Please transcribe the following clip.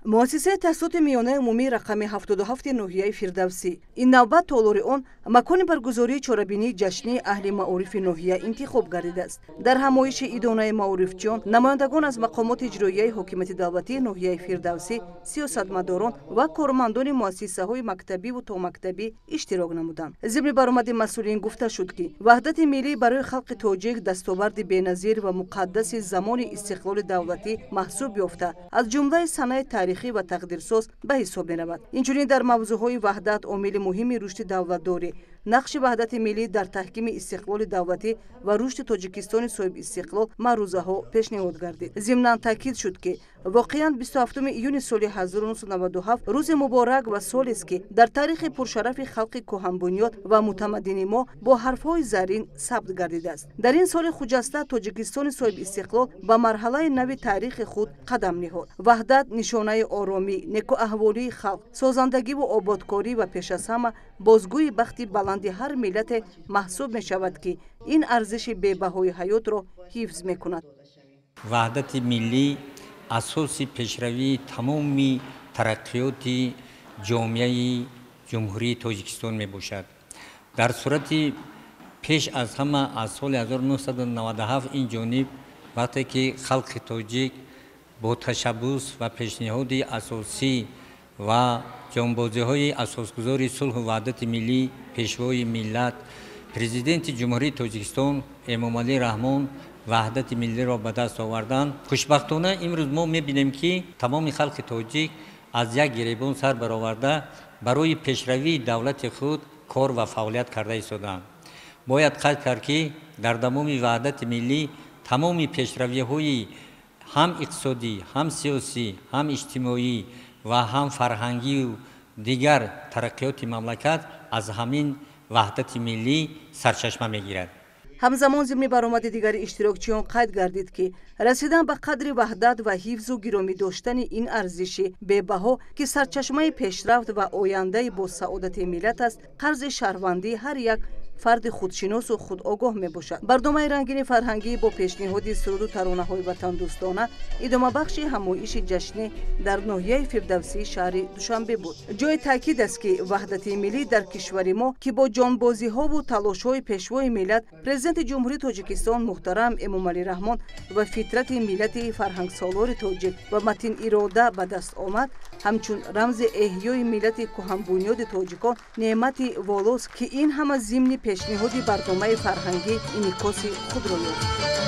مؤسسه تحصیلات میانه عمومی رقم 77 ناحیه فردوسی این نوبت طالور آن مکان برگزاری چهاربینی جشنی اهل معارف ناحیه انتخاب گردیده است. در همایش ادانه معارفچیان نمایندگان از مقامات اجرایی حکومت دولتی ناحیه فردوسی، سیاستمداران و کارمندان مؤسسه های مکتبی و تا مکتبی اشتراک نمودند. ضمن برآمد مسئولین گفته شد که وحدت ملی برای خلق تاجیک دستاورد بی‌نظیر و مقدس زمان استقلال دولتی محسوب یافته از جمله صنایع تاریخی و تقدیرساز به حساب می‌رود. اینچنین در موضوعهای وحدت عامل مهمی رشد دولتداری، نقش وحدت ملی در تحکیم استقلال دولتی و رشد تاجیکستان صاحب استقلال معروضه‌ها پیشنهاد گردید. ضمناً تاکید شد که واقعاً 27 ایون سال 1997 روز مبارک و سالی است که در تاریخ پرشرف خلق کهن بنیاد و متمدن ما با حرف‌های زرین ثبت گردیده است. در این سال خجسته تاجیکستان صاحب استقلال به مرحله نو تاریخ خود قدم نهاد. وحدت نشانه آرامی، نیکواحوالی خلق، سازندگی و آبادکاری و پیش از همه بازگوی بخت بلند هر ملت محسوب می شود که این ارزش بی‌بهای حیات را حفظ می کند. وحدت ملی اساس پیشروی تمامی ترقیات جامعه جمهوری تاجیکستان می باشد. در صورت پیش از همه از سال 1997 این جانب وقتی که خلق تاجیک با تشبث و پیشنهاد اساسی و جانبازی های اساسگذار صلح و وحدت ملی پیشوای ملت پرزیدنت جمهوری تاجیکستان امامعلی رحمان وحدت ملی را به دست آوردند. خوشبختانه امروز ما می‌بینیم که تمام خلق تاجیک از یک گریبان سر برآورده برای پیشروی دولت خود کار و فعالیت کرده ایستادند. باید قید کرد که در دمام وحدت ملی تمام پیشروی‌های هم اقتصادی، هم سیاسی، هم اجتماعی و هم فرهنگی و دیگر ترقیات مملکت از همین وحدت ملی سرچشمه میگیرد. همزمان ضمن برآمد دیگر اشتراکچیان قید گردید که رسیدن به قدر وحدت و حفظ و گرامی داشتن این ارزش بی‌بها که سرچشمه پیشرفت و آینده با سعادت ملت است، قرض شهروندی هر یک فرد خودشناس و خودآگاه می باشد. برنامه رنگین فرهنگی با پیشنهاد سرود و ترانه‌های وطن دوستانه ادامه بخش همایش جشنی در ناحیه فردوسی شهر دوشنبه بود. جای تاکید است که وحدت ملی در کشور ما که با جانبازی‌ها و تلاش‌های پیشوای ملت پرزیدنت جمهوری تاجیکستان محترم امامعلی رحمان و فطرت ملت فرهنگ سالار تاجیک و متین اراده به دست آمد، همچون رمز احیای ملت کهن بنیاد تاجیکان نعمت والاست که این همه ضمن پیشنهاد برنامه فرهنگی انعکاس خود را یافت.